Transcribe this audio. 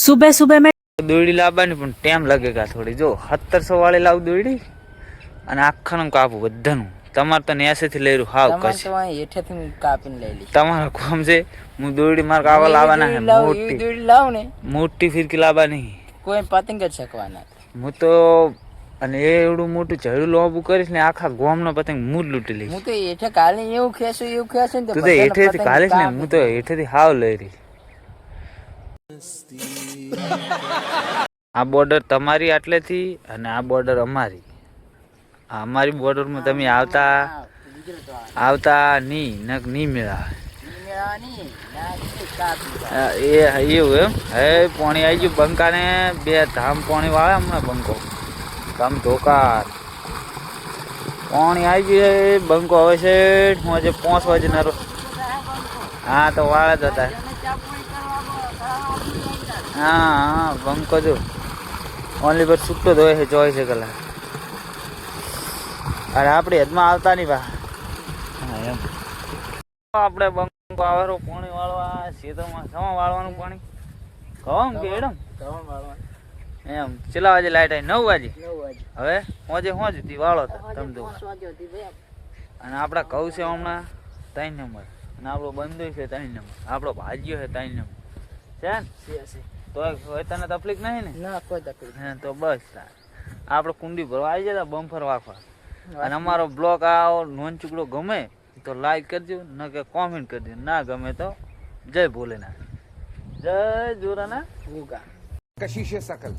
सुबह सुबह में દોરડી લાવવાની પણ ટાઈમ લાગેગા થોડી. જો 1700 વાળી લાવ દોરડી અને આખાનું કાપું બધાનું. તમારે તો નેસેથી લઈ રહ્યું હાવ તમારે કશ તો અહીં હેઠેથી કાપીને લઈ લઈશ. તમારે કોમ છે. હું દોરડી માર કાવા લાવવાના હે મોટી દોરડી લાવ ને મોટી ફિરકી લાવવાની. કોઈ પતંગ જ શકવાના. હું તો અને એવડું મોટું ઝડું લોબું કરીશ ને આખા ગોમનો પતંગ હું જ લૂંટી લઈશ. હું તો હેઠે કાલે એવું ખેંચું ને તું તો હેઠેથી કાઢીશ ને હું તો હેઠેથી હાવ લઈ રહી. આ બોર્ડર તમારી આટલેથી અને આ બોર્ડર અમારી. અમારી બોર્ડરમાં તમે આવતા નહીં મેળા એ એવું એમ. હે પાણી આવી ગયું બંકાને. 2 ધામ પાણી વાળે હમણાં બંકો ધામ ધોકાર પાણી આવી ગયું. બંકો હવે છે હું આજે 5 વાગે નરો. હા તો વાળે જ હતા. હા બંકો જો ઓનલી પર છૂટો જ હોય છે 24 કલાક. અરે આપણે હદમાં આવતા નહીં બા. હા એમ આપણે બંકો આવેરો પાણી વાળવા ખેતરમાં સવા વાળવાનું પાણી કહું કે એડમ એમ. કેટલા વાગે લાઈટ આવી? 9 વાગે. હવે હોજે તી વાળો તમે તો. અને આપણા કહું છે હમણાં 3 નંબર અને આપણો બંધો છે 3 નંબર. આપણો ભાજ્યો છે 3 નંબર છે ને. તો તને તકલીફ નહીં ને? ના કોઈ તકલીફ. હે તો બસ આપણે કુંડી ભરવા આવી જતા બમ્ફર વાખવા. અને અમારો બ્લોગ આવો નોન ચૂકડો ગમે તો લાઈક કરજો, ન કે કોમેન્ટ કરજો. ના ગમે તો જય ભોલેનાથ, જય જોરાના કશિશ શકલ.